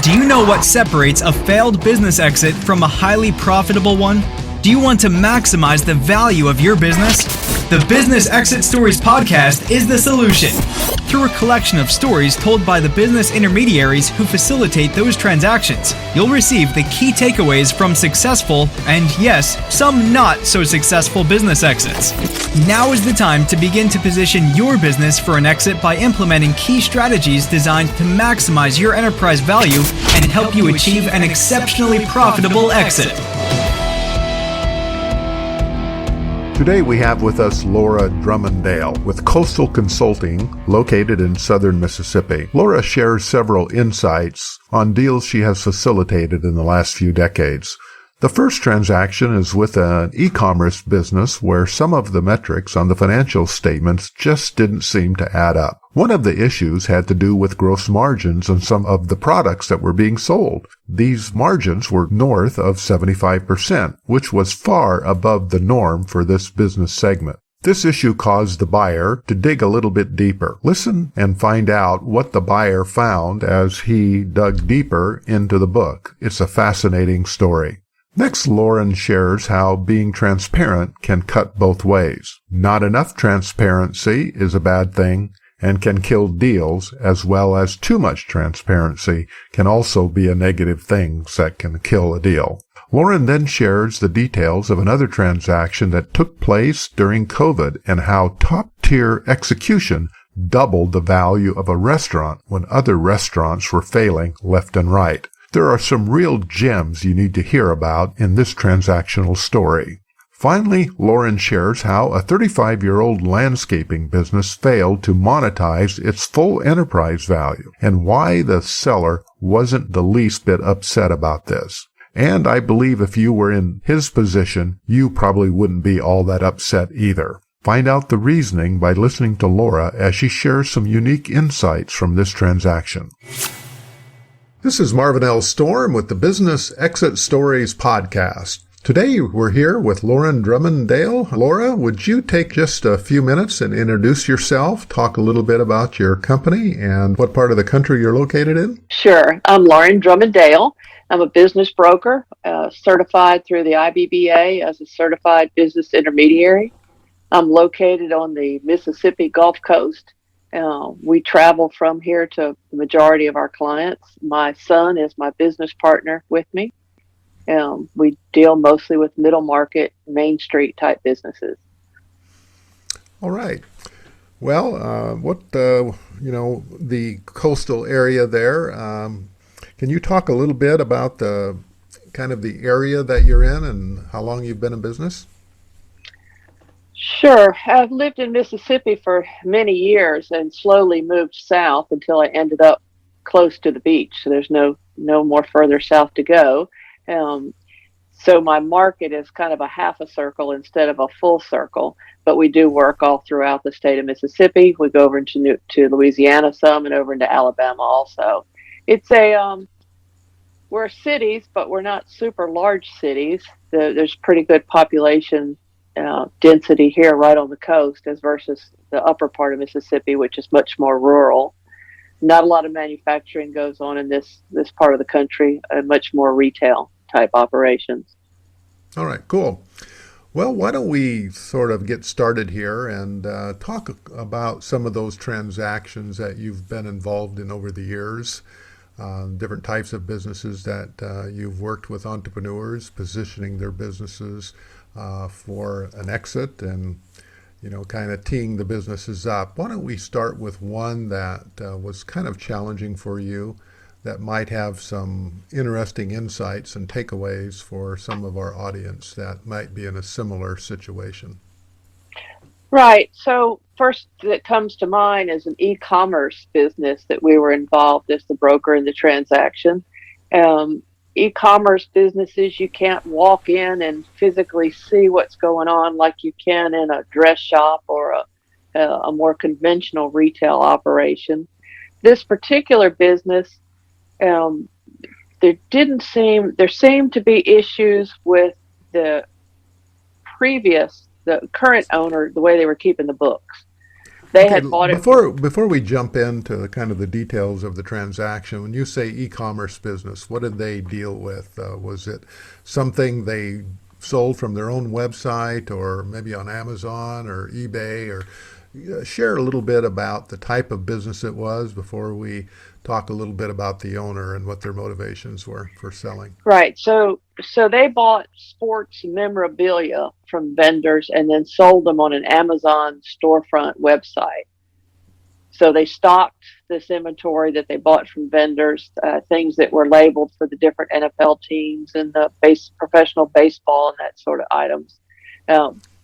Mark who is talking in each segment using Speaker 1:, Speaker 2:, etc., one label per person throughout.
Speaker 1: Do you know what separates a failed business exit from a highly profitable one? Do you want to maximize the value of your business? The Business Exit Stories podcast is the solution. Through a collection of stories told by the business intermediaries who facilitate those transactions, you'll receive the key takeaways from successful and, yes, some not so successful business exits. Now is the time to begin to position your business for an exit by implementing key strategies designed to maximize your enterprise value and help you achieve an exceptionally profitable exit.
Speaker 2: Today we have with us Laura Drummond with Coastal Consulting, located in southern Mississippi. Laura shares several insights on deals she has facilitated in the last few decades. The first transaction is with an e-commerce business where some of the metrics on the financial statements just didn't seem to add up. One of the issues had to do with gross margins on some of the products that were being sold. These margins were north of 75%, which was far above the norm for this business segment. This issue caused the buyer to dig a little bit deeper. Listen and find out what the buyer found as he dug deeper into the book. It's a fascinating story. Next, Lauren shares how being transparent can cut both ways. Not enough transparency is a bad thing and can kill deals, as well as too much transparency can also be a negative thing that can kill a deal. Lauren then shares the details of another transaction that took place during COVID and how top-tier execution doubled the value of a restaurant when other restaurants were failing left and right. There are some real gems you need to hear about in this transactional story. Finally, Lauren shares how a 35-year-old landscaping business failed to monetize its full enterprise value and why the seller wasn't the least bit upset about this. And I believe if you were in his position, you probably wouldn't be all that upset either. Find out the reasoning by listening to Laura as she shares some unique insights from this transaction. This is Marvin L. Storm with the Business Exit Stories podcast. Today we're here with Laura Drummond. Laura, would you take just a few minutes and introduce yourself, talk a little bit about your company and what part of the country you're located in?
Speaker 3: Sure. I'm Lauren Drummond. I'm a business broker, certified through the IBBA as a certified business intermediary. I'm located on the Mississippi Gulf Coast. We travel from here to the majority of our clients. My son is my business partner with me. We deal mostly with middle market, Main Street type businesses.
Speaker 2: All right. Well, the coastal area there, can you talk a little bit about the kind of the area that you're in and how long you've been in business?
Speaker 3: Sure. I've lived in Mississippi for many years and slowly moved south until I ended up close to the beach. So there's no more further south to go. So my market is kind of a half a circle instead of a full circle, but we do work all throughout the state of Mississippi. We go over to Louisiana some and over into Alabama also. It's we're cities, but we're not super large cities. There's pretty good population density here right on the coast as versus the upper part of Mississippi, which is much more rural. Not a lot of manufacturing goes on in this part of the country, much more retail type operations.
Speaker 2: All right, cool. Well, why don't we sort of get started here and talk about some of those transactions that you've been involved in over the years, different types of businesses that you've worked with entrepreneurs, positioning their businesses for an exit and, kind of teeing the businesses up. Why don't we start with one that was kind of challenging for you that might have some interesting insights and takeaways for some of our audience that might be in a similar situation?
Speaker 3: Right. So first that comes to mind is an e-commerce business that we were involved as the broker in the transaction. E-commerce businesses, you can't walk in and physically see what's going on like you can in a dress shop or a more conventional retail operation. This particular business, there seemed to be issues with the current owner, the way they were keeping the books. They
Speaker 2: Okay,
Speaker 3: had bought it for.
Speaker 2: before we jump into kind of the details of the transaction, when you say e-commerce business, what did they deal with? Was it something they sold from their own website, or maybe on Amazon or eBay, or share a little bit about the type of business it was before we talk a little bit about the owner and what their motivations were for selling.
Speaker 3: Right. So they bought sports memorabilia from vendors and then sold them on an Amazon storefront website. So they stocked this inventory that they bought from vendors, things that were labeled for the different NFL teams and the professional baseball and that sort of items,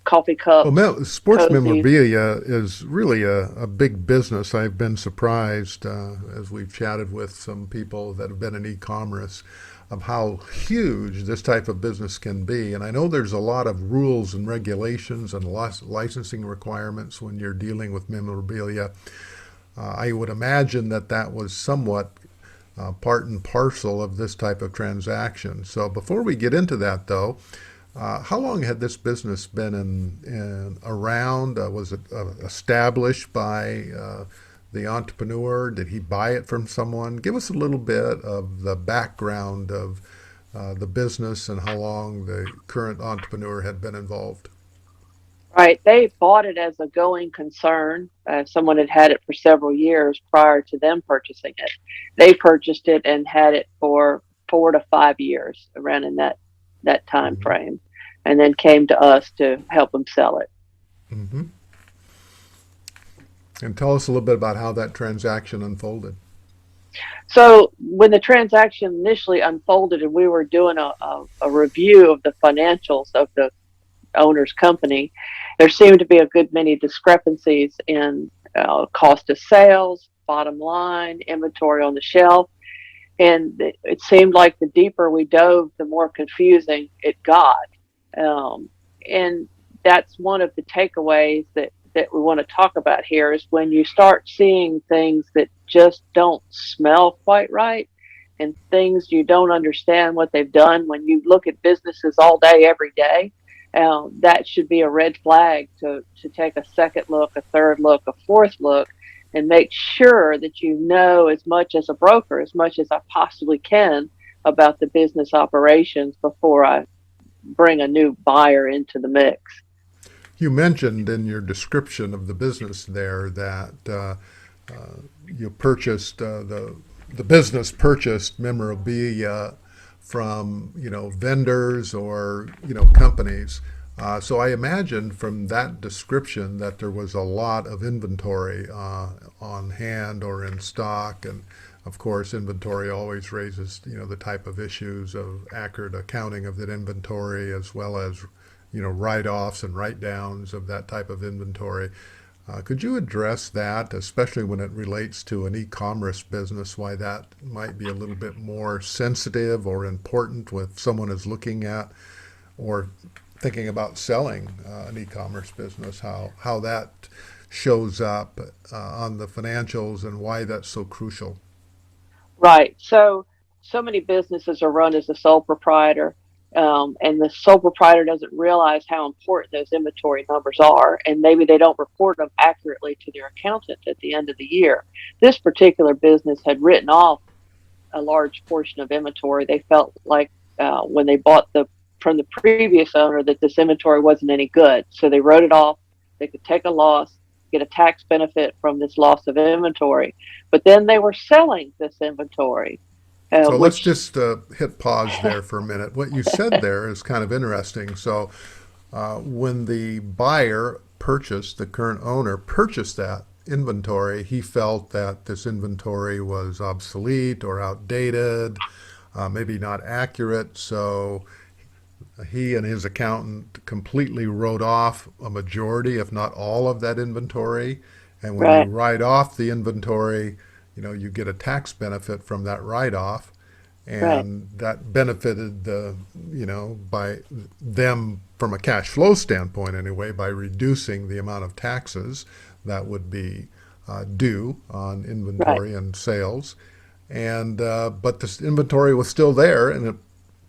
Speaker 3: coffee cups,
Speaker 2: Sports
Speaker 3: cozies.
Speaker 2: memorabilia is really a big business. I've been surprised as we've chatted with some people that have been in e-commerce of how huge this type of business can be. And I know there's a lot of rules and regulations and licensing requirements when you're dealing with memorabilia. I would imagine that that was somewhat part and parcel of this type of transaction. So before we get into that, though, how long had this business been around? Was it established by the entrepreneur? Did he buy it from someone? Give us a little bit of the background of the business and how long the current entrepreneur had been involved.
Speaker 3: Right. They bought it as a going concern. Someone had had it for several years prior to them purchasing it. They purchased it and had it for 4 to 5 years, around in that time
Speaker 2: Mm-hmm.
Speaker 3: frame, and then came to us to help them sell it.
Speaker 2: Mm-hmm. And tell us a little bit about how that transaction unfolded.
Speaker 3: So when the transaction initially unfolded and we were doing a review of the financials of the owner's company, there seemed to be a good many discrepancies in cost of sales, bottom line, inventory on the shelf. And it seemed like the deeper we dove, the more confusing it got. And that's one of the takeaways that we want to talk about here is when you start seeing things that just don't smell quite right and things you don't understand what they've done. When you look at businesses all day, every day, that should be a red flag to take a second look, a third look, a fourth look, and make sure that you know as much as a broker, as much as I possibly can about the business operations before I bring a new buyer into the mix.
Speaker 2: You mentioned in your description of the business there that you purchased the business purchased memorabilia from vendors or companies. So I imagine from that description that there was a lot of inventory on hand or in stock, and of course inventory always raises the type of issues of accurate accounting of that inventory, as well as write-offs and write-downs of that type of inventory. Could you address that, especially when it relates to an e-commerce business, why that might be a little bit more sensitive or important if someone is looking at or thinking about selling an e-commerce business, how that shows up on the financials and why that's so crucial?
Speaker 3: Right. So many businesses are run as a sole proprietor, and the sole proprietor doesn't realize how important those inventory numbers are, and maybe they don't report them accurately to their accountant at the end of the year. This particular business had written off a large portion of inventory. They felt like when they bought from the previous owner that this inventory wasn't any good, so they wrote it off. They could take a loss, get a tax benefit from this loss of inventory, but then they were selling this inventory.
Speaker 2: So let's
Speaker 3: Which
Speaker 2: just hit pause there for a minute. What you said there is kind of interesting. So when the buyer purchased, the current owner purchased that inventory, he felt that this inventory was obsolete or outdated, maybe not accurate. So he and his accountant completely wrote off a majority, if not all, of that inventory. And when you
Speaker 3: right,
Speaker 2: write off the inventory, you get a tax benefit from that write-off,
Speaker 3: right,
Speaker 2: and that benefited by them from a cash flow standpoint anyway, by reducing the amount of taxes that would be due on
Speaker 3: right.
Speaker 2: inventory and sales. And but this inventory was still there, and it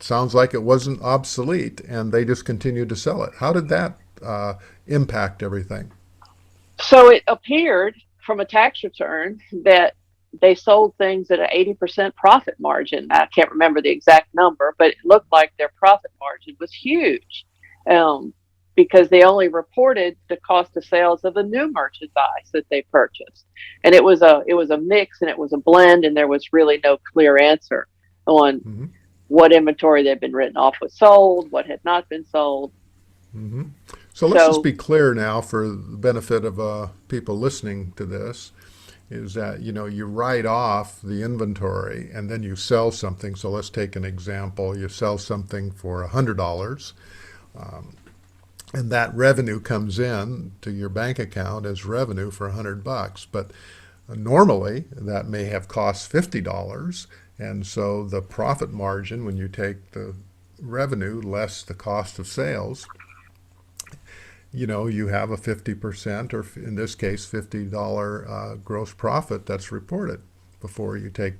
Speaker 2: sounds like it wasn't obsolete, and they just continued to sell it. How did that impact everything?
Speaker 3: So it appeared from a tax return that they sold things at an 80% profit margin. I can't remember the exact number, but it looked like their profit margin was huge, um, because they only reported the cost of sales of the new merchandise that they purchased, and it was a mix and it was a blend, and there was really no clear answer on
Speaker 2: Mm-hmm.
Speaker 3: what inventory that had been written off was sold, what had not been sold.
Speaker 2: Mm-hmm. So let's just
Speaker 3: So
Speaker 2: be clear now for the benefit of people listening to this, is that, you write off the inventory and then you sell something. So let's take an example. You sell something for $100, and that revenue comes in to your bank account as revenue for $100. But normally that may have cost $50. And so the profit margin, when you take the revenue less the cost of sales, you have a 50%, or in this case, $50 gross profit that's reported before you take,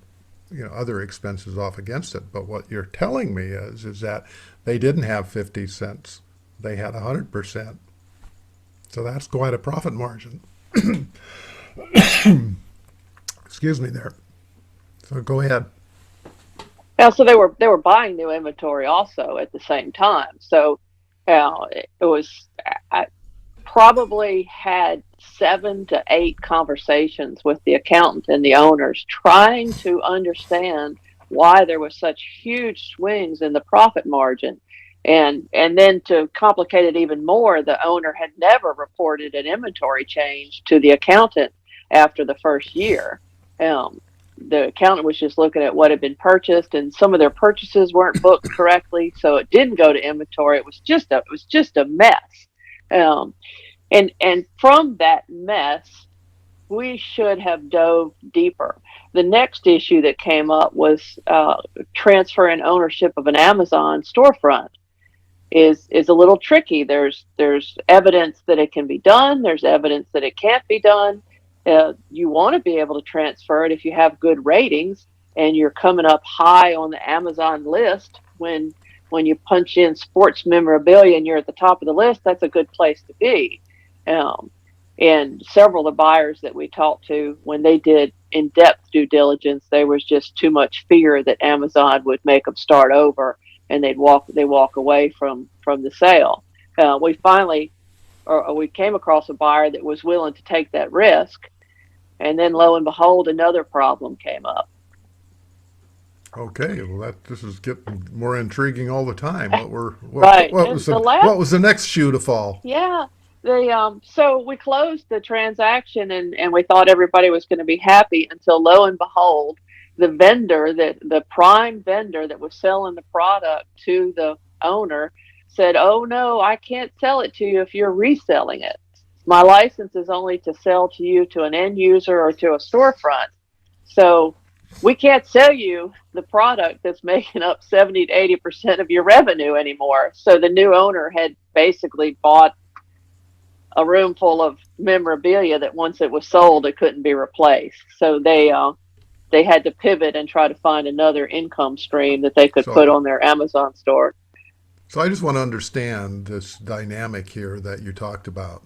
Speaker 2: other expenses off against it. But what you're telling me is that they didn't have 50 cents. They had 100%. So that's quite a profit margin. Excuse me there. So go ahead.
Speaker 3: yeah, so they were buying new inventory also at the same time. So it was, I probably had 7 to 8 conversations with the accountant and the owners trying to understand why there was such huge swings in the profit margin. And then to complicate it even more, the owner had never reported an inventory change to the accountant after the first year. Um, the accountant was just looking at what had been purchased, and some of their purchases weren't booked correctly, so it didn't go to inventory. It was just a mess. Um, and from that mess, we should have dove deeper. The next issue that came up was transferring ownership of an Amazon storefront is a little tricky. There's evidence that it can be done. There's evidence that it can't be done. You want to be able to transfer it if you have good ratings and you're coming up high on the Amazon list. When you punch in sports memorabilia and you're at the top of the list, that's a good place to be. Um, and several of the buyers that we talked to, when they did in-depth due diligence, there was just too much fear that Amazon would make them start over, and they walk away from the sale. We came across a buyer that was willing to take that risk, and then lo and behold, another problem came up.
Speaker 2: Okay, well, this is getting more intriguing all the time.
Speaker 3: Right,
Speaker 2: What
Speaker 3: and
Speaker 2: was
Speaker 3: the last,
Speaker 2: what was the next shoe to fall?
Speaker 3: yeah, so we closed the transaction, and we thought everybody was going to be happy until lo and behold, the prime vendor that was selling the product to the owner said, "Oh no, I can't sell it to you if you're reselling it. My license is only to sell to you, to an end user or to a storefront. So we can't sell you the product that's making up 70 to 80% of your revenue anymore." So the new owner had basically bought a room full of memorabilia that once it was sold, it couldn't be replaced. So they had to pivot and try to find another income stream that they could put
Speaker 2: So,
Speaker 3: on their Amazon store.
Speaker 2: so I just want to understand this dynamic here that you talked about.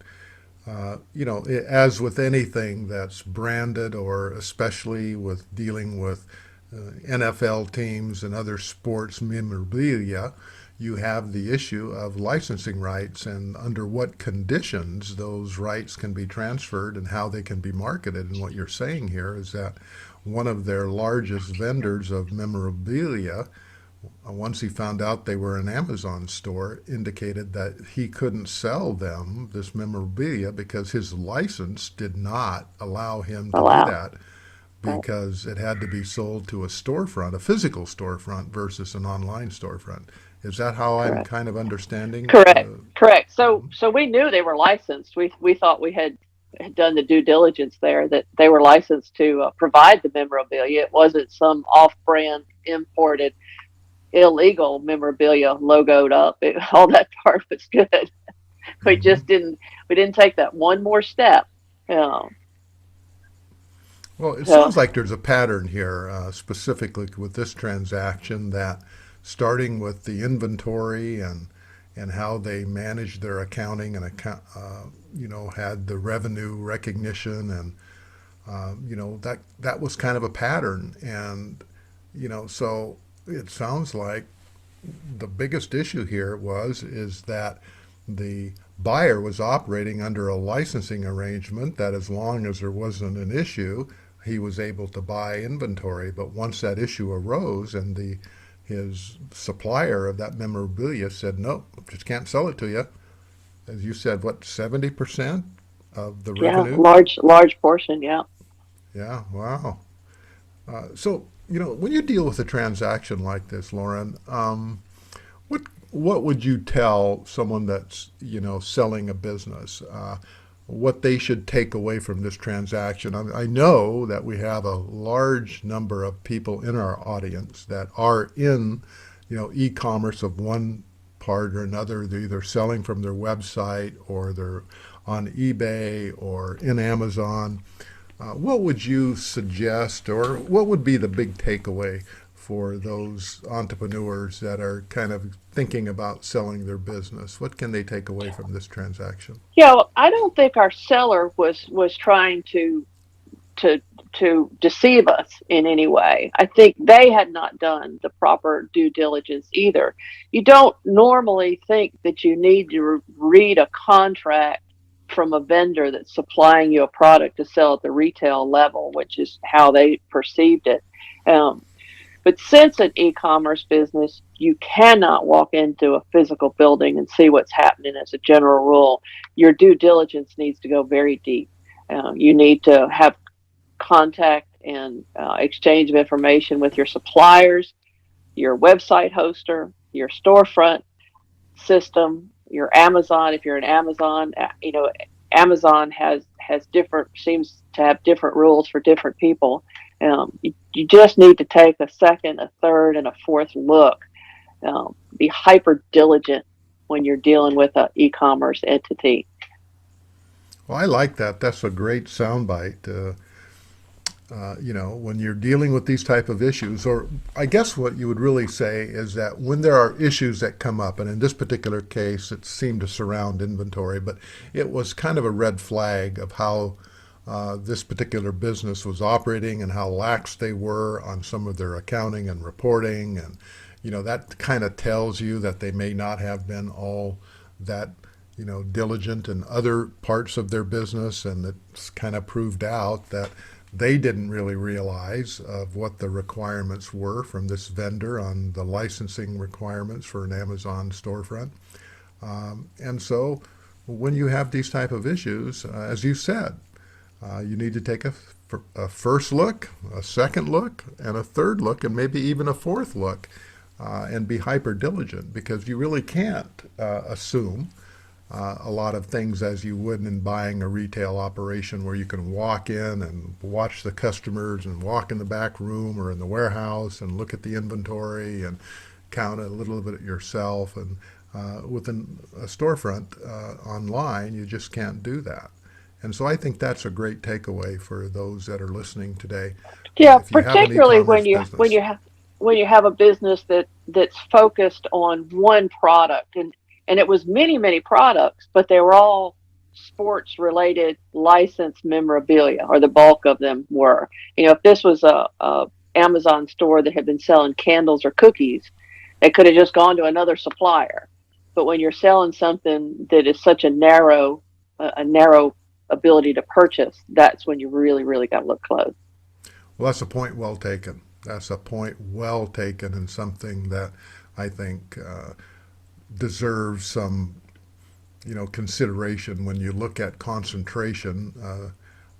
Speaker 2: As with anything that's branded, or especially with dealing with NFL teams and other sports memorabilia, you have the issue of licensing rights and under what conditions those rights can be transferred and how they can be marketed. And what you're saying here is that one of their largest vendors of memorabilia, once he found out they were an Amazon store, indicated that he couldn't sell them this memorabilia because his license did not allow him to do
Speaker 3: Allow.
Speaker 2: that,
Speaker 3: Right.
Speaker 2: because it had to be sold to a storefront, a physical storefront versus an online storefront. Is that how I'm
Speaker 3: Correct.
Speaker 2: kind of understanding?
Speaker 3: Correct. So we knew they were licensed. We thought we had done the due diligence there, that they were licensed to provide the memorabilia. It wasn't some off-brand imported illegal memorabilia logoed up. All that part was good. We
Speaker 2: Mhm.
Speaker 3: just didn't take that one more step. Um,
Speaker 2: Well, it
Speaker 3: so
Speaker 2: sounds like there's a pattern here, specifically with this transaction, that starting with the inventory and how they managed their accounting and had the revenue recognition, and that was kind of a pattern. And so it sounds like the biggest issue here is that the buyer was operating under a licensing arrangement that as long as there wasn't an issue, he was able to buy inventory. But once that issue arose and his supplier of that memorabilia said, "No, just can't sell it to you," as you said, what, 70% of the
Speaker 3: Yeah,
Speaker 2: revenue?
Speaker 3: large portion. Yeah.
Speaker 2: Yeah, wow. So, when you deal with a transaction like this, Lauren, what what would you tell someone that's selling a business? What they should take away from this transaction? I know that we have a large number of people in our audience that are in e-commerce of one part or another. They're either selling from their website, or they're on eBay or in Amazon. What would you suggest, or what would be the big takeaway for those entrepreneurs that are kind of thinking about selling their business? What can they take away from this transaction?
Speaker 3: Yeah, well, I don't think our seller was trying to to deceive us in any way. I think they had not done the proper due diligence either. You don't normally think that you need to read a contract from a vendor that's supplying you a product to sell at the retail level, which is how they perceived it. Um, but since an e-commerce business, you cannot walk into a physical building and see what's happening as a general rule. Your due diligence needs to go very deep. You need to have contact and exchange of information with your suppliers, your website hoster, your storefront system, your Amazon. If you're an Amazon, Amazon has different, seems to have different rules for different people. You just need to take a second, a third, and a fourth look. Be hyper diligent when you're dealing with an e-commerce entity.
Speaker 2: Well, I like that. That's a great soundbite. When you're dealing with these type of issues, or I guess what you would really say is that when there are issues that come up, and in this particular case, it seemed to surround inventory, but it was kind of a red flag of how this particular business was operating and how lax they were on some of their accounting and reporting. And, that kind of tells you that they may not have been all that, diligent in other parts of their business. And it's kind of proved out that they didn't really realize of what the requirements were from this vendor on the licensing requirements for an Amazon storefront. And so when you have these type of issues, as you said, you need to take a first look, a second look, and a third look, and maybe even a fourth look, and be hyper diligent, because you really can't assume a lot of things as you would in buying a retail operation, where you can walk in and watch the customers and walk in the back room or in the warehouse and look at the inventory and count a little bit yourself. And within a storefront online, you just can't do that. And so I think that's a great takeaway for those that are listening today.
Speaker 3: Yeah,
Speaker 2: If you have an
Speaker 3: particularly
Speaker 2: e-commerce business.
Speaker 3: when you have a business that's focused on one product, and it was many products, but they were all sports related licensed memorabilia, or the bulk of them were. If this was a Amazon store that had been selling candles or cookies, they could have just gone to another supplier. But when you're selling something that is such a narrow ability to purchase, that's when you really got to look close.
Speaker 2: Well, that's a point well taken. That's a point well taken, and something that I think deserves some, consideration when you look at concentration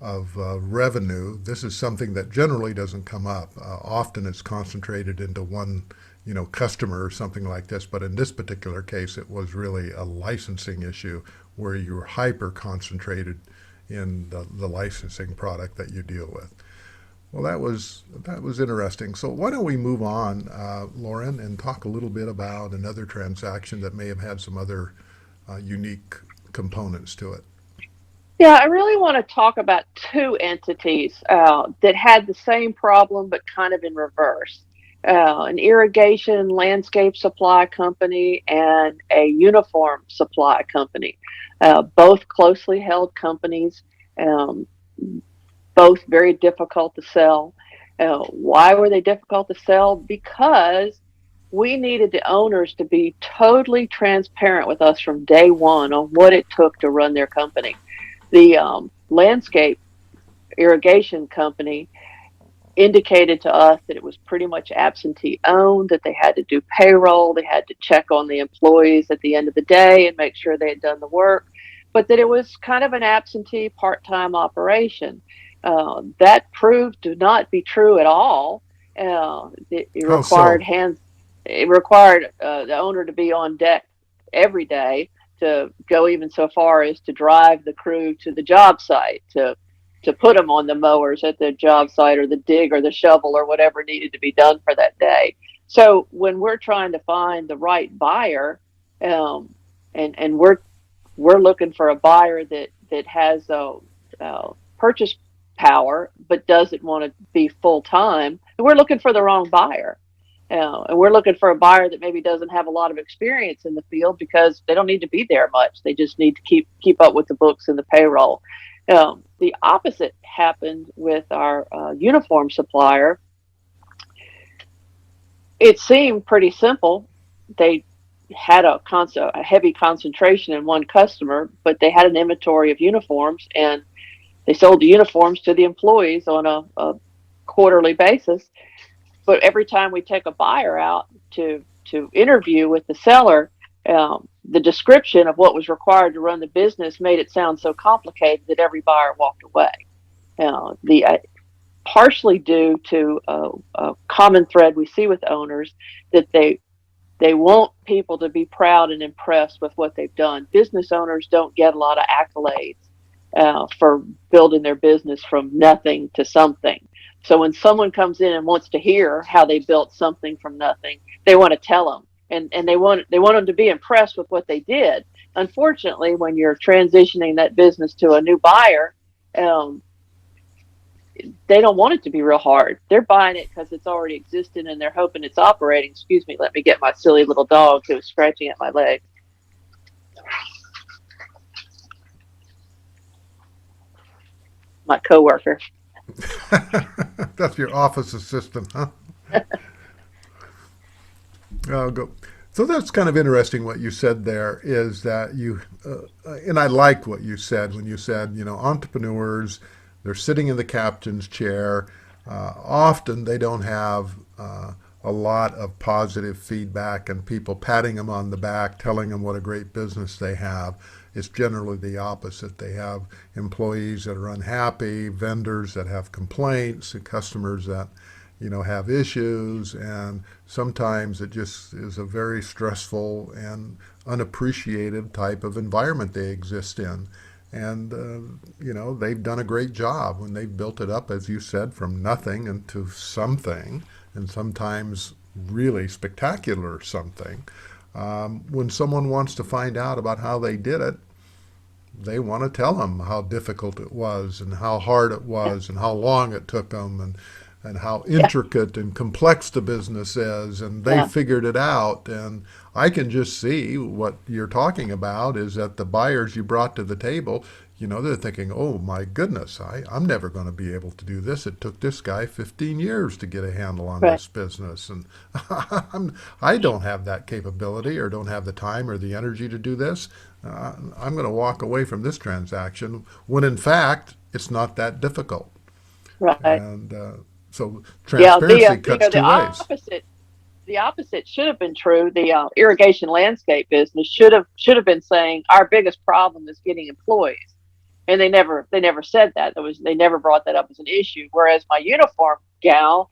Speaker 2: of revenue. This is something that generally doesn't come up. Often it's concentrated into one, customer or something like this. But in this particular case, it was really a licensing issue where you were hyper concentrated in the licensing product that you deal with. Well, that was interesting. So why don't we move on, Lauren, and talk a little bit about another transaction that may have had some other unique components to it.
Speaker 3: Yeah, I really want to talk about two entities that had the same problem, but kind of in reverse. an irrigation landscape supply company and a uniform supply company, both closely held companies, um, both very difficult to sell. Why were they difficult to sell? Because we needed the owners to be totally transparent with us from day one on what it took to run their company. The landscape irrigation company indicated to us that it was pretty much absentee owned, that they had to do payroll, they had to check on the employees at the end of the day and make sure they had done the work, but that it was kind of an absentee part-time operation. That proved to not be true at all. It
Speaker 2: How
Speaker 3: required
Speaker 2: so?
Speaker 3: hands. It required the owner to be on deck every day, to go even so far as to drive the crew to the job site, to put them on the mowers at the job site, or the dig or the shovel or whatever needed to be done for that day. So when we're trying to find the right buyer, um, and we're looking for a buyer that has a purchase power but doesn't want to be full time, and we're looking for the wrong buyer. And we're looking for a buyer that maybe doesn't have a lot of experience in the field, because they don't need to be there much. They just need to keep up with the books and the payroll. The opposite happened with our uniform supplier. It seemed pretty simple. They had a heavy concentration in one customer, but they had an inventory of uniforms, and they sold the uniforms to the employees on a quarterly basis. But every time we take a buyer out to interview with the seller, the description of what was required to run the business made it sound so complicated that every buyer walked away. The Partially due to a common thread we see with owners, that they want people to be proud and impressed with what they've done. Business owners don't get a lot of accolades for building their business from nothing to something. So when someone comes in and wants to hear how they built something from nothing, they want to tell them, and they want them to be impressed with what they did. Unfortunately, when you're transitioning that business to a new buyer, um, they don't want it to be real hard. They're buying it because it's already existing and they're hoping it's operating. Excuse me, let me get my silly little dog who was scratching at my leg. My coworker.
Speaker 2: That's your office assistant, huh? Go. So that's kind of interesting what you said there, is that and I like what you said when you said, entrepreneurs, they're sitting in the captain's chair. Often they don't have a lot of positive feedback and people patting them on the back, telling them what a great business they have. It's generally the opposite. They have employees that are unhappy, vendors that have complaints, and customers that have issues, and sometimes it just is a very stressful and unappreciated type of environment they exist in. And, they've done a great job when they've built it up, as you said, from nothing into something, and sometimes really spectacular something. When someone wants to find out about how they did it, they want to tell them how difficult it was and how hard it was and how long it took them, and how intricate and complex the business is, and they figured it out. And I can just see what you're talking about is that the buyers you brought to the table, they're thinking, oh my goodness, I'm never going to be able to do this. It took this guy 15 years to get a handle on
Speaker 3: Right.
Speaker 2: this business, and I don't have that capability or don't have the time or the energy to do this. I'm going to walk away from this transaction, when in fact it's not that difficult.
Speaker 3: Right.
Speaker 2: And so
Speaker 3: Yeah.
Speaker 2: transparency cuts two ways.
Speaker 3: The opposite should have been true. The irrigation landscape business should have been saying our biggest problem is getting employees, and they never said that. They never brought that up as an issue. Whereas my uniform gal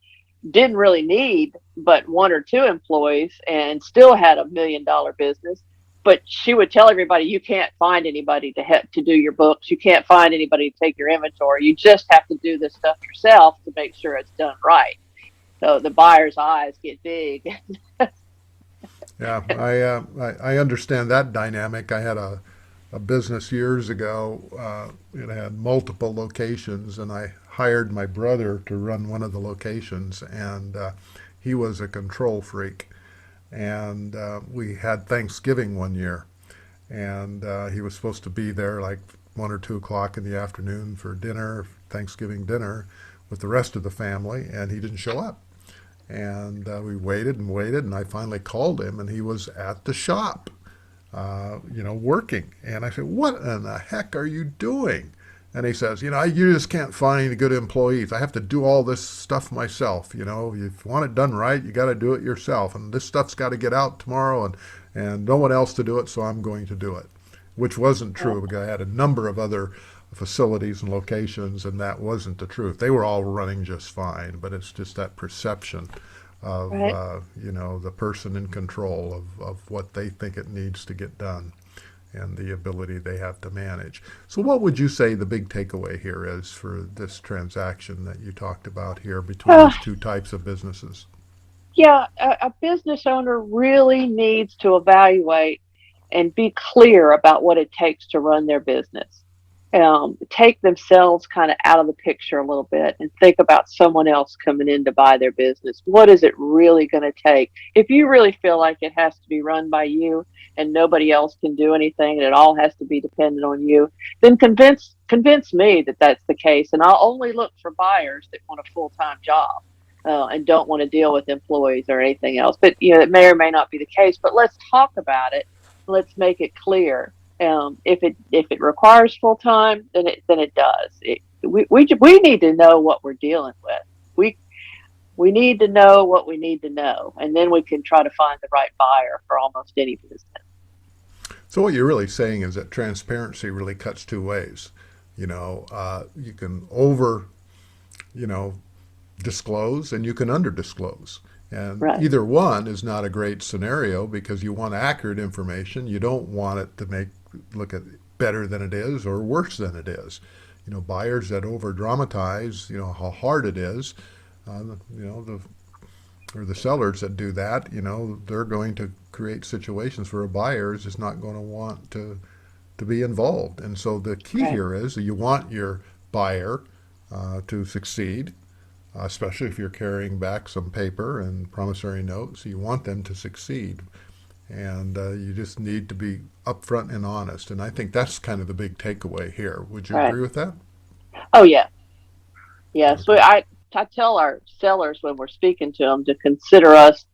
Speaker 3: didn't really need but one or two employees and still had $1 million business. But she would tell everybody, you can't find anybody to do your books. You can't find anybody to take your inventory. You just have to do this stuff yourself to make sure it's done right. So the buyer's eyes get big.
Speaker 2: Yeah, I understand that dynamic. I had a business years ago. It had multiple locations, and I hired my brother to run one of the locations. And he was a control freak. And we had Thanksgiving one year, and he was supposed to be there like 1 or 2 o'clock in the afternoon for dinner, Thanksgiving dinner, with the rest of the family, and he didn't show up. And we waited and waited, and I finally called him, and he was at the shop, working. And I said, "What in the heck are you doing?" And he says, "You just can't find any good employees. I have to do all this stuff myself. If you want it done right, you got to do it yourself. And this stuff's got to get out tomorrow, and no one else to do it, so I'm going to do it," which wasn't true because I had a number of other facilities and locations, and that wasn't the truth. They were all running just fine, but it's just that perception of,
Speaker 3: Right.
Speaker 2: the person in control of what they think it needs to get done and the ability they have to manage. So what would you say the big takeaway here is for this transaction that you talked about here between
Speaker 3: Uh,
Speaker 2: these two types of businesses?
Speaker 3: yeah, a business owner really needs to evaluate and be clear about what it takes to run their business. Take themselves kind of out of the picture a little bit and think about someone else coming in to buy their business. What is it really going to take? If you really feel like it has to be run by you and nobody else can do anything and it all has to be dependent on you, then convince me that that's the case. And I'll only look for buyers that want a full-time job. And don't want to deal with employees or anything else. But it may or may not be the case. But let's talk about it. Let's make it clear. If it requires full time, then it does. We need to know what we're dealing with. We need to know what we need to know, and then we can try to find the right buyer for almost any business.
Speaker 2: So what you're really saying is that transparency really cuts two ways. You can over, you know, disclose and you can under disclose. And
Speaker 3: Right.
Speaker 2: either one is not a great scenario because you want accurate information. You don't want it to look at better than it is or worse than it is. Buyers that over dramatize, how hard it is, the or the sellers that do that, they're going to create situations where a buyer is just not going to want to be involved. And so the key
Speaker 3: Right.
Speaker 2: here is that you want your buyer to succeed, especially if you're carrying back some paper and promissory notes. You want them to succeed. And you just need to be upfront and honest. And I think that's kind of the big takeaway here. Would you
Speaker 3: Right.
Speaker 2: agree with that?
Speaker 3: Oh yeah. Yes.
Speaker 2: Okay.
Speaker 3: I tell our sellers when we're speaking to them to consider us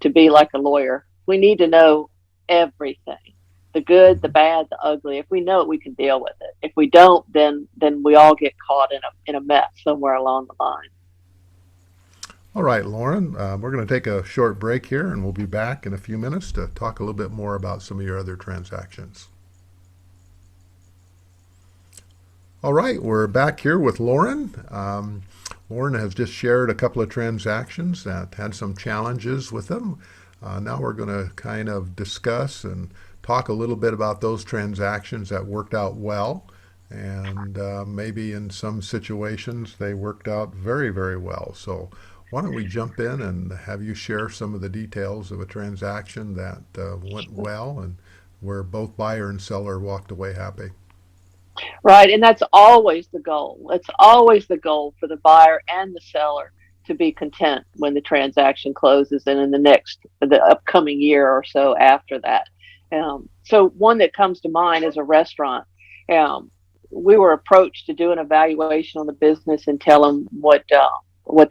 Speaker 3: to be like a lawyer. We need to know everything, the good, the
Speaker 2: Mhm.
Speaker 3: bad, the ugly. If we know it, we can deal with it. If we don't, then we all get caught in a mess somewhere along the line.
Speaker 2: All right, Lauren, we're going to take a short break here and we'll be back in a few minutes to talk a little bit more about some of your other transactions. All right, we're back here with Lauren. Lauren has just shared a couple of transactions that had some challenges with them. Now we're going to kind of discuss and talk a little bit about those transactions that worked out well. And maybe in some situations they worked out very, very well. So why don't we jump in and have you share some of the details of a transaction that went well and where both buyer and seller walked away happy?
Speaker 3: Right. And that's always the goal. It's always the goal for the buyer and the seller to be content when the transaction closes and in the upcoming year or so after that. So one that comes to mind is a restaurant. Um, we were approached to do an evaluation on the business and tell them what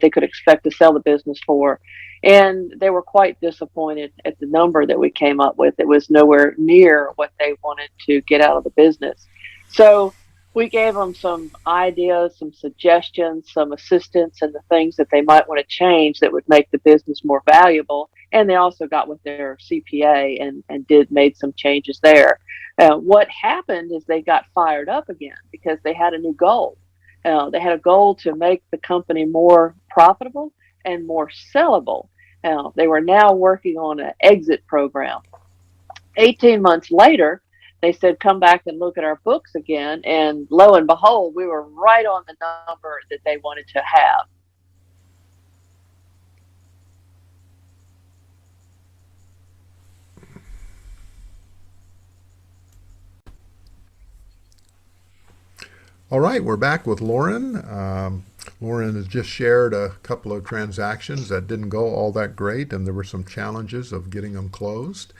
Speaker 3: they could expect to sell the business for. And they were quite disappointed at the number that we came up with. It was nowhere near what they wanted to get out of the business. So we gave them some ideas, some suggestions, some assistance, and the things that they might want to change that would make the business more valuable. And they also got with their CPA and made some changes there. What happened is they got fired up again because they had a new goal. They had a goal to make the company more profitable and more sellable. They were now working on an exit program. 18 months later, they said, come back and look at our books again. And lo and behold, we were right on the number that they wanted to have.
Speaker 2: All right, we're back with Lauren. Lauren has just shared a couple of transactions that didn't go all that great, and there were some challenges of getting them closed.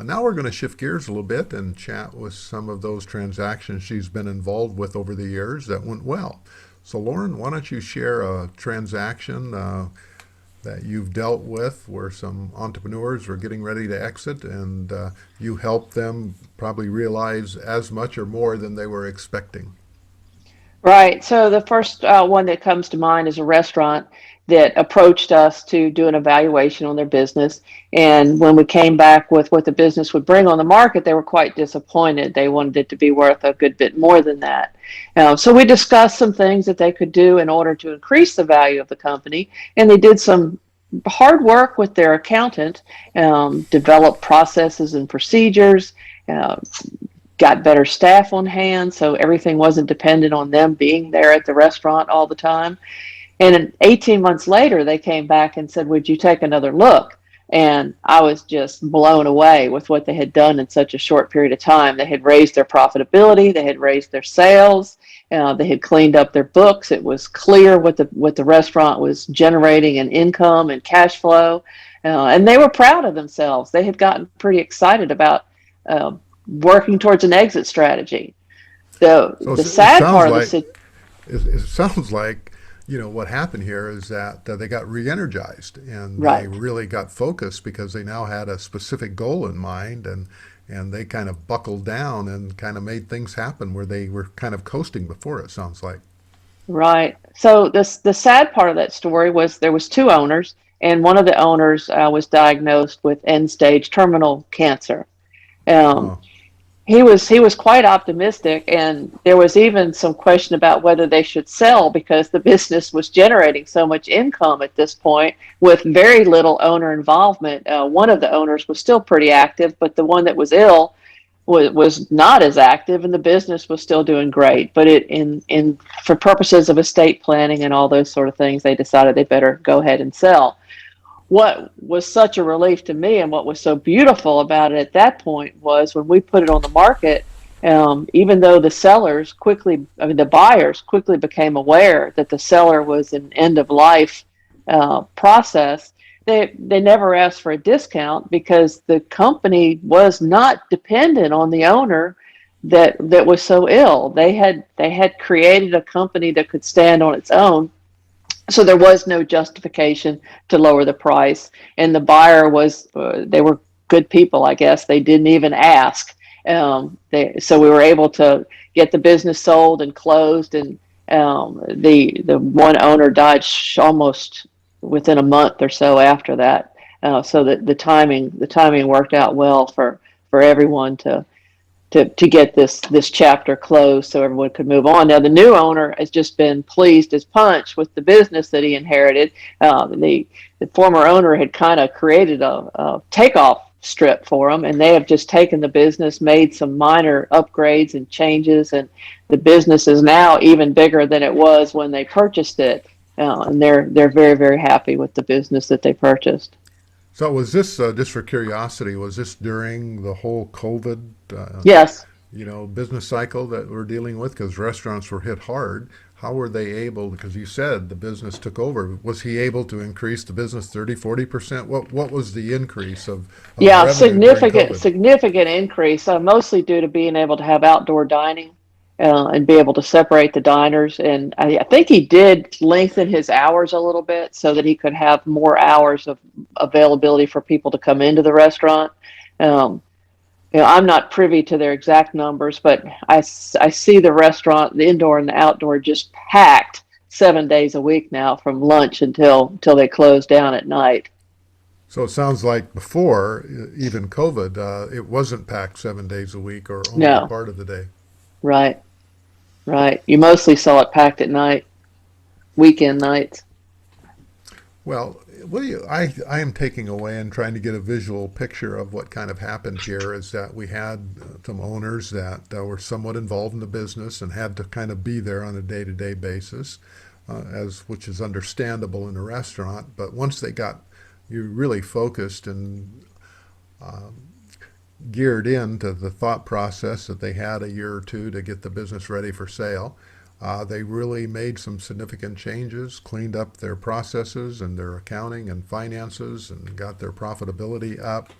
Speaker 2: Now we're going to shift gears a little bit and chat with some of those transactions she's been involved with over the years that went well. So Lauren, why don't you share a transaction that you've dealt with where some entrepreneurs were getting ready to exit, and you helped them probably realize as much or more than they were expecting.
Speaker 3: Right. So the first one that comes to mind is a restaurant that approached us to do an evaluation on their business. And when we came back with what the business would bring on the market, they were quite disappointed. They wanted it to be worth a good bit more than that. So we discussed some things that they could do in order to increase the value of the company. And they did some hard work with their accountant, developed processes and procedures, uh, got better staff on hand, so everything wasn't dependent on them being there at the restaurant all the time. And 18 months later, they came back and said, "Would you take another look?" And I was just blown away with what they had done in such a short period of time. They had raised their profitability, they had raised their sales, they had cleaned up their books. It was clear what the restaurant was generating in income and cash flow, and they were proud of themselves. They had gotten pretty excited about uh, working towards an exit strategy.
Speaker 2: So
Speaker 3: The
Speaker 2: it
Speaker 3: sad
Speaker 2: sounds
Speaker 3: part of the
Speaker 2: like it sounds like what happened here is that they got re-energized and they
Speaker 3: right.
Speaker 2: really got focused because they now had a specific goal in mind, and they kind of buckled down and kind of made things happen where they were kind of coasting before, it sounds like.
Speaker 3: Right. So the sad part of that story was there was two owners, and one of the owners was diagnosed with end stage terminal cancer. Um,
Speaker 2: Oh,
Speaker 3: he was quite optimistic, and there was even some question about whether they should sell because the business was generating so much income at this point with very little owner involvement. One of the owners was still pretty active, but the one that was ill was not as active, and the business was still doing great. But it in for purposes of estate planning and all those sort of things, they decided they better go ahead and sell. What was such a relief to me and what was so beautiful about it at that point was when we put it on the market, even though the buyers quickly became aware that the seller was an end of life process. They never asked for a discount because the company was not dependent on the owner that was so ill. They had created a company that could stand on its own, so there was no justification to lower the price, and the buyer they were good people, I guess. They didn't even ask. So we were able to get the business sold and closed, and the one owner died almost within a month or so after that. So that the timing worked out well for everyone to get this chapter closed so everyone could move on. Now, the new owner has just been pleased as punch with the business that he inherited. The former owner had kind of created a takeoff strip for them, and they have just taken the business, made some minor upgrades and changes, and the business is now even bigger than it was when they purchased it. And they're very, very happy with the business that they purchased.
Speaker 2: so was this, just for curiosity, was this during the whole COVID
Speaker 3: Yes.
Speaker 2: business cycle that we're dealing with? Because restaurants were hit hard. How were they able, because you said the business took over, was he able to increase the business 30-40%? What was the increase of
Speaker 3: Yeah,
Speaker 2: revenue during
Speaker 3: significant,
Speaker 2: COVID?
Speaker 3: significant increase, mostly due to being able to have outdoor dining and be able to separate the diners. And I think he did lengthen his hours a little bit so that he could have more hours of availability for people to come into the restaurant. Um, I'm not privy to their exact numbers, but I see the restaurant, the indoor and the outdoor, just packed 7 days a week now from lunch until they close down at night.
Speaker 2: So it sounds like before, even COVID, it wasn't packed 7 days a week or only a
Speaker 3: No,
Speaker 2: part of the day.
Speaker 3: right, right. You mostly saw it packed at night, weekend nights.
Speaker 2: Well, I am taking away and trying to get a visual picture of what kind of happened here is that we had some owners that were somewhat involved in the business and had to kind of be there on a day-to-day basis, which is understandable in a restaurant. But once they got you really focused and geared into the thought process that they had a year or two to get the business ready for sale, They really made some significant changes, cleaned up their processes and their accounting and finances, and got their profitability up.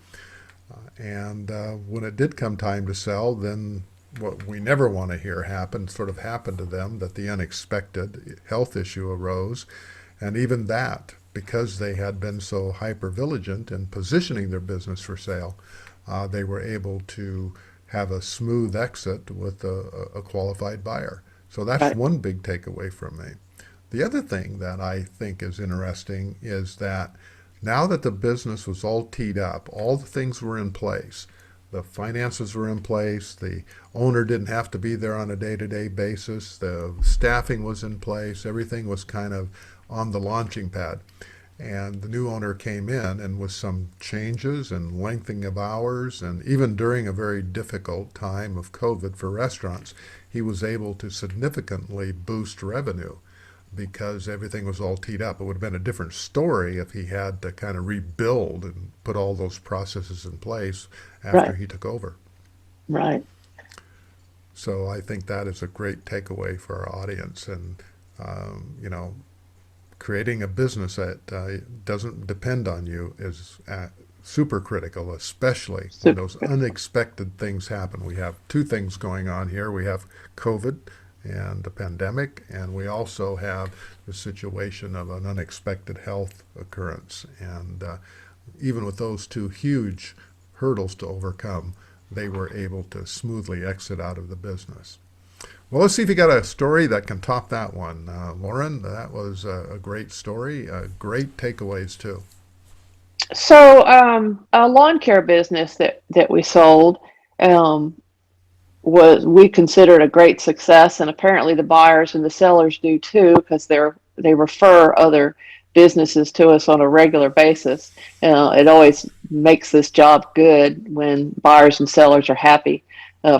Speaker 2: And when it did come time to sell, then what we never want to hear happen sort of happened to them, that the unexpected health issue arose. And even that, because they had been so hyper-vigilant in positioning their business for sale, they were able to have a smooth exit with a qualified buyer. So that's
Speaker 3: Right.
Speaker 2: one big takeaway from me. The other thing that I think is interesting is that now that the business was all teed up, all the things were in place, the finances were in place, the owner didn't have to be there on a day-to-day basis, the staffing was in place, everything was kind of on the launching pad. And the new owner came in, and with some changes and lengthening of hours, and even during a very difficult time of COVID for restaurants, he was able to significantly boost revenue because everything was all teed up. It would have been a different story if he had to kind of rebuild and put all those processes in place after
Speaker 3: Right.
Speaker 2: he took over.
Speaker 3: Right.
Speaker 2: So I think that is a great takeaway for our audience. And, creating a business that doesn't depend on you is super critical, especially when those unexpected things happen. We have two things going on here. We have COVID and the pandemic, and we also have the situation of an unexpected health occurrence. And even with those two huge hurdles to overcome, they were able to smoothly exit out of the business. Well, let's see if you got a story that can top that one. Lauren, that was a great story. Great takeaways, too.
Speaker 3: So, a lawn care business that we sold was we considered a great success, and apparently the buyers and the sellers do too, because they refer other businesses to us on a regular basis. It always makes this job good when buyers and sellers are happy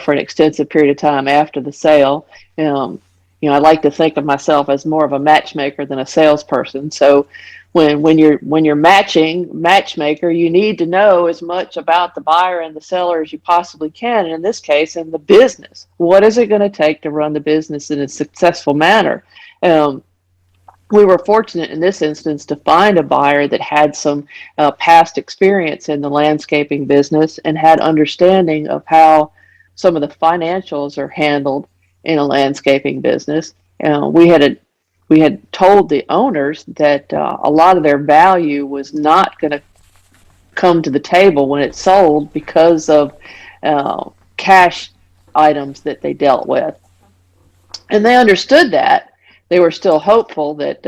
Speaker 3: for an extensive period of time after the sale. I like to think of myself as more of a matchmaker than a salesperson. So when you're matchmaker, you need to know as much about the buyer and the seller as you possibly can. And in this case, in the business, what is it going to take to run the business in a successful manner? We were fortunate in this instance to find a buyer that had some past experience in the landscaping business and had understanding of how some of the financials are handled in a landscaping business. We had told the owners that a lot of their value was not going to come to the table when it sold because of cash items that they dealt with, and they understood that. They were still hopeful that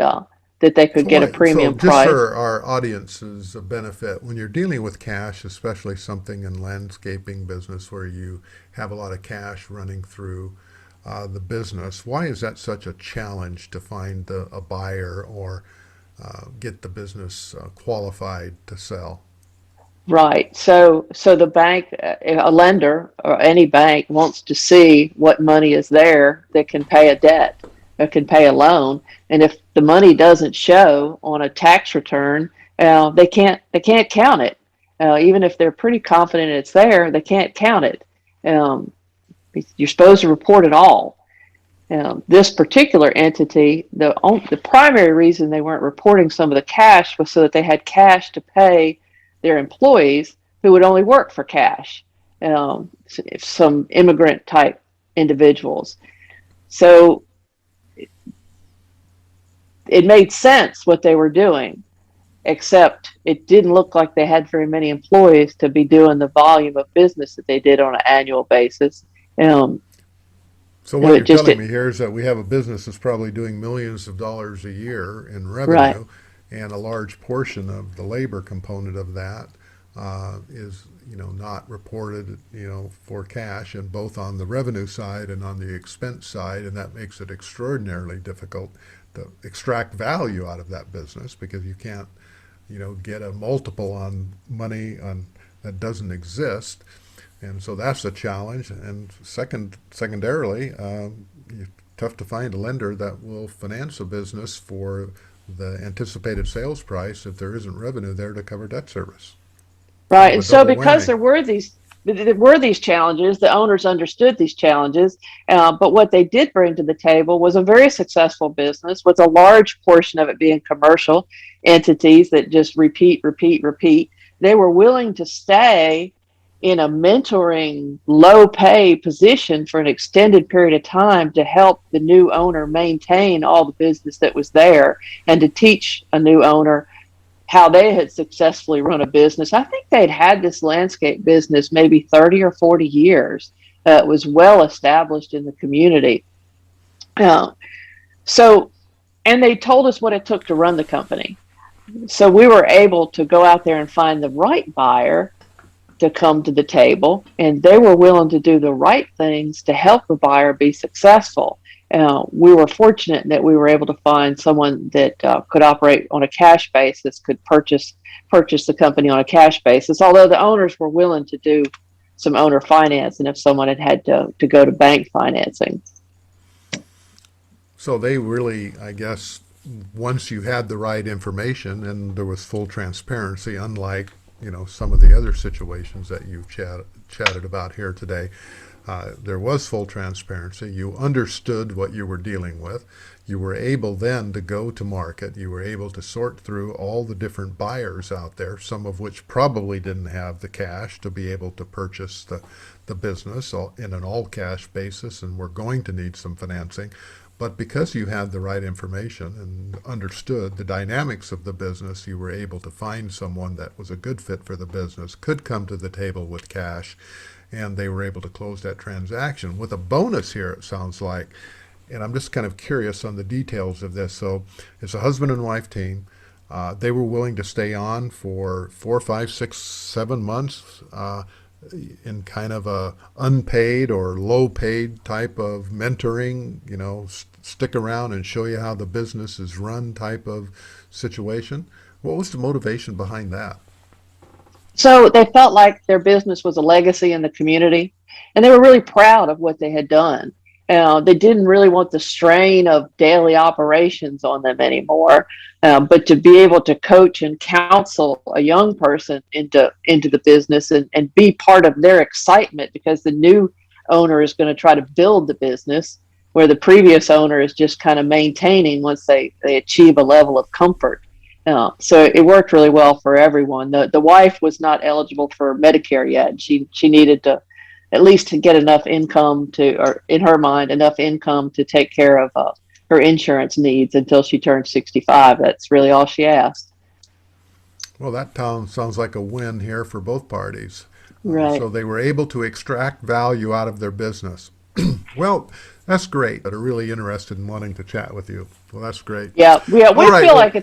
Speaker 3: they could get a
Speaker 2: So
Speaker 3: premium
Speaker 2: just
Speaker 3: price.
Speaker 2: for our audience's benefit, when you're dealing with cash, especially something in landscaping business where you have a lot of cash running through the business, why is that such a challenge to find a buyer or get the business qualified to sell?
Speaker 3: Right. So the bank, a lender or any bank wants to see what money is there that can pay a debt or can pay a loan. And if the money doesn't show on a tax return, they can't count it. Even if they're pretty confident it's there, they can't count it. Um, you're supposed to report it all. This particular entity, the primary reason they weren't reporting some of the cash was so that they had cash to pay their employees who would only work for cash, some immigrant type individuals. So it made sense what they were doing, except it didn't look like they had very many employees to be doing the volume of business that they did on an annual basis. Um,
Speaker 2: So what you're
Speaker 3: just
Speaker 2: telling
Speaker 3: it,
Speaker 2: me here is that we have a business that's probably doing millions of dollars a year in
Speaker 3: right,
Speaker 2: revenue, and a large portion of the labor component of that is, not reported, for cash, and both on the revenue side and on the expense side, and that makes it extraordinarily difficult to extract value out of that business because you can't, get a multiple on money that doesn't exist. And so that's a challenge. And secondarily, it's tough to find a lender that will finance a business for the anticipated sales price if there isn't revenue there to cover debt service. Kind
Speaker 3: right.
Speaker 2: of
Speaker 3: And
Speaker 2: a
Speaker 3: so
Speaker 2: double
Speaker 3: because
Speaker 2: whammy.
Speaker 3: there were these there were these challenges. The owners understood these challenges, but what they did bring to the table was a very successful business, with a large portion of it being commercial entities that just repeat. They were willing to stay in a mentoring, low pay position for an extended period of time to help the new owner maintain all the business that was there, and to teach a new owner how they had successfully run a business. I think they'd had this landscape business maybe 30 or 40 years. It was well established in the community. And they told us what it took to run the company. So we were able to go out there and find the right buyer to come to the table, and they were willing to do the right things to help the buyer be successful. We were fortunate that we were able to find someone that could operate on a cash basis, could purchase the company on a cash basis, although the owners were willing to do some owner finance, and if someone had to go to bank financing.
Speaker 2: So they really, I guess, once you had the right information and there was full transparency, unlike some of the other situations that you've chatted about here today, there was full transparency. You understood what you were dealing with. You were able then to go to market. You were able to sort through all the different buyers out there, some of which probably didn't have the cash to be able to purchase the business in an all-cash basis and were going to need some financing. But because you had the right information and understood the dynamics of the business, you were able to find someone that was a good fit for the business, could come to the table with cash, and they were able to close that transaction with a bonus here, it sounds like. And I'm just kind of curious on the details of this. So it's a husband and wife team. They were willing to stay on for 4, 5, 6, 7 months in kind of a unpaid or low paid type of mentoring, stick around and show you how the business is run type of situation. What was the motivation behind that?
Speaker 3: So they felt like their business was a legacy in the community, and they were really proud of what they had done. They didn't really want the strain of daily operations on them anymore, but to be able to coach and counsel a young person into the business and be part of their excitement, because the new owner is going to try to build the business where the previous owner is just kind of maintaining once they achieve a level of comfort. So it worked really well for everyone. The wife was not eligible for Medicare yet. She needed to at least to get enough income or in her mind, enough income to take care of her insurance needs until she turned 65. That's really all she asked.
Speaker 2: Well, that sounds like a win here for both parties.
Speaker 3: Right.
Speaker 2: So they were able to extract value out of their business. Well, that's great. But are really interested in wanting to chat with you. Well, that's great.
Speaker 3: Yeah. We feel like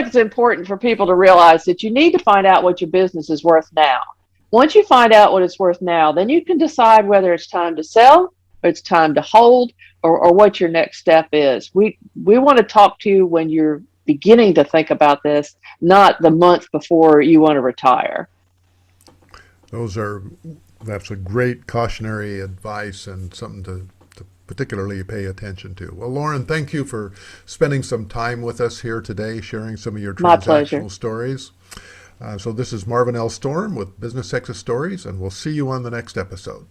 Speaker 3: it's important for people to realize that you need to find out what your business is worth now. Once you find out what it's worth now, then you can decide whether it's time to sell, or it's time to hold, or what your next step is. We want to talk to you when you're beginning to think about this, not the month before you want to retire.
Speaker 2: That's a great cautionary advice and something to particularly pay attention to. Well, Lauren, thank you for spending some time with us here today, sharing some of your transactional stories. So this is Marvin L. Storm with Business Exit Stories, and we'll see you on the next episode.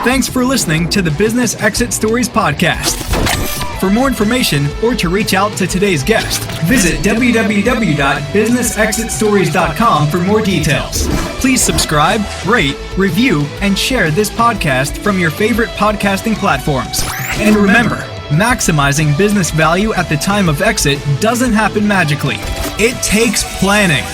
Speaker 1: Thanks for listening to the Business Exit Stories podcast. For more information or to reach out to today's guest, visit www.businessexitstories.com for more details. Please subscribe, rate, review, and share this podcast from your favorite podcasting platforms. And remember, maximizing business value at the time of exit doesn't happen magically. It takes planning.